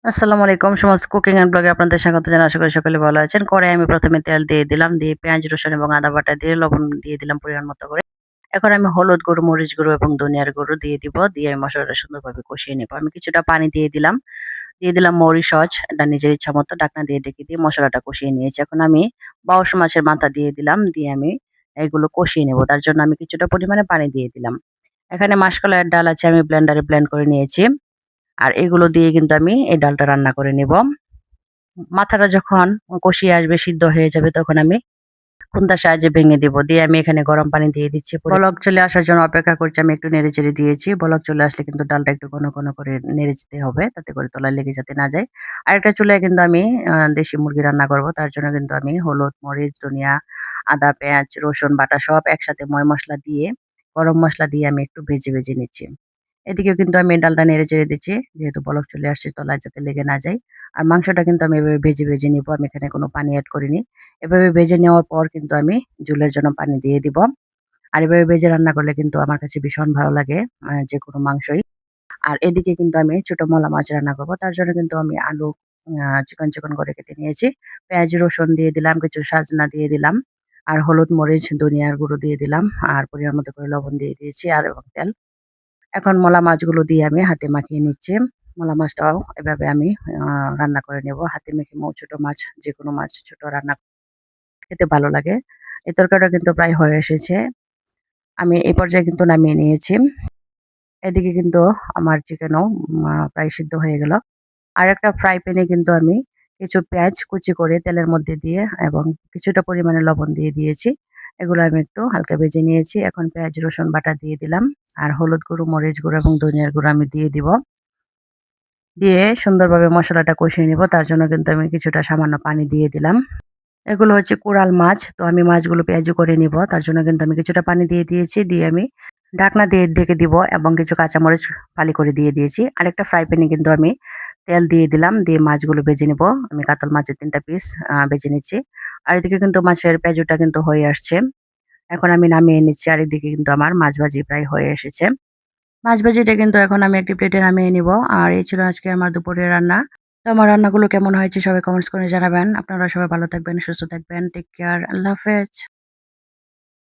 আসসালামু আলাইকুম। সমাজ কুকিং অ্যান্ড ব্লগে আপনাদের স্বাগত জানাই। আশা করি সকলে ভালো আছেন। কড়াইয়ে আমি প্রথমে তেল দিয়ে দিলাম। দিয়ে পেঁয়াজ, রসুন এবং আদা বাটা দিয়ে লবণ দিয়ে দিলাম পরিমাণ মতো করে। এখন আমি হলুদ গুঁড়ো, মরিচ গুঁড়ো এবং ধনিয়ার গুঁড়ো দিয়ে দিব। দিয়ে আমি মসলাটা সুন্দরভাবে কষিয়ে নেব। আমি কিছুটা পানি দিয়ে দিলাম। দিয়ে দিলাম মরিচ সস, এটা নিজের ইচ্ছা মতো ঢাকনা দিয়ে ঢেকে দিয়ে মসলাটা কষিয়ে নিয়েছি। এখন আমি বাউশ মাছের মাথা দিয়ে দিলাম। দিয়ে আমি এগুলো কষিয়ে নেব। তার জন্য আমি কিছুটা পরিমাণে পানি দিয়ে দিলাম। এখানে মাসকলাইয়ের ডাল আছে, আমি ব্লেন্ডারে ব্লেন্ড করে নিয়েছি। আর এগুলো দিয়ে কিন্তু আমি এই ডালটা রান্না করে নেব। মাথাটা যখন কষিয়ে আসবে, সিদ্ধ হয়ে যাবে, তখন আমি খুন্তার সাহায্যে ভেঙে দিব। দিয়ে আমি এখানে গরম পানি দিয়ে দিচ্ছি। বলক চলে আসার জন্য অপেক্ষা করছি। আমি একটু নেড়েচেড়ে দিয়েছি। বলক চলে আসলে কিন্তু ডালটা একটু ঘন ঘন করে নেড়ে যেতে হবে, তাতে করে তলায় লেগে যাতে না যায়। আরেকটা চুলায় কিন্তু আমি দেশি মুরগি রান্না করব। তার জন্য কিন্তু আমি হলুদ, মরিচ, ধনিয়া, আদা, পেঁয়াজ, রসুন বাটা সব একসাথে ময় মসলা দিয়ে, গরম মসলা দিয়ে আমি একটু ভেজে ভেজে নিচ্ছি। এদিকেও কিন্তু আমি ডালটা নেড়ে চেড়ে দিচ্ছি, যেহেতু বলক চলে আসছে, তলায় যাতে লেগে না যায়। আর মাংসটা কিন্তু আমি এভাবে ভেজে ভেজে নিব। আমি এখানে কোনো পানি এড করিনি। এভাবে ভেজে নেওয়ার পর কিন্তু আমি ঝোলের জন্য পানি দিয়ে দিব। আর এভাবে ভেজে রান্না করলে কিন্তু আমার কাছে ভীষণ ভালো লাগে, যেকোনো মাংসই। আর এদিকে কিন্তু আমি ছোট মলা মাছ রান্না করব। তার জন্য কিন্তু আমি আলু চিকন চিকন করে কেটে নিয়েছি। পেঁয়াজ, রসুন দিয়ে দিলাম, কিছু সাজনা দিয়ে দিলাম। আর হলুদ, মরিচ, ধনিয়ার গুঁড়ো দিয়ে দিলাম। আর পরিমাণ মতো করে লবণ দিয়ে দিয়েছি আর এবং তেল। এখন মলা মাছগুলো দিয়ে আমি হাতে মাখিয়ে নিচ্ছি। মলা মাছটাও এভাবে আমি রান্না করে নেব। হাতে মেখে ছোট মাছ, যেকোনো মাছ ছোট রান্না খেতে ভালো লাগে। এই তরকারিটা কিন্তু প্রায় হয়ে এসেছে। আমি এই পর্যায়ে কিন্তু নামিয়ে নিয়েছি। এদিকে কিন্তু আমার চিকেনও প্রায় সিদ্ধ হয়ে গেল। আরেকটা ফ্রাই প্যানে কিন্তু আমি কিছু পেঁয়াজ কুচি করে তেলের মধ্যে দিয়ে এবং কিছুটা পরিমাণে লবণ দিয়ে দিয়েছি। এগুলো আমি একটু হালকা ভেজে নিয়েছি। এখন পেঁয়াজ, রসুন বাটা দিয়ে দিলাম। আর হলুদ গুঁড়ো, মরিচ গুঁড়ো এবং ধনিয়ার গুঁড়ো আমি দিয়ে দিব। দিয়ে সুন্দরভাবে মসলাটা কষিয়ে নিব। তার জন্য কিন্তু আমি কিছুটা সামান্য পানি দিয়ে দিলাম। এগুলো হচ্ছে কোরাল মাছ। তো আমি মাছগুলো পেঁয়াজু করে নিব। তার জন্য কিন্তু আমি কিছুটা পানি দিয়ে দিয়েছি। দিয়ে আমি ঢাকনা দিয়ে ঢেকে দিব এবং কিছু কাঁচামরিচ ফালি করে দিয়ে দিয়েছি। আরেকটা ফ্রাই প্যানে কিন্তু আমি তেল দিয়ে দিলাম। দিয়ে মাছগুলো ভেজে নিব। আমি কাতল মাছের ৩ টা পিস ভেজে নিচ্ছি। আর এদিকে কিন্তু মাছের পেঁয়াজুটা কিন্তু হয়ে আসছে। এখন আমি নামিয়ে নিচ্ছি। আর এদিকে কিন্তু আমার মাছ ভাজি প্রায় হয়ে এসেছে। মাছ ভাজিটা কিন্তু এখন আমি একটি প্লেটে নামিয়ে নিব। আর এই ছিল আজকে আমার দুপুরের রান্না। তো আমার রান্নাগুলো কেমন হয়েছে সবাই কমেন্টস করে জানাবেন। আপনারা সবাই ভালো থাকবেন, সুস্থ থাকবেন। Take care. আল্লাহ হাফেজ।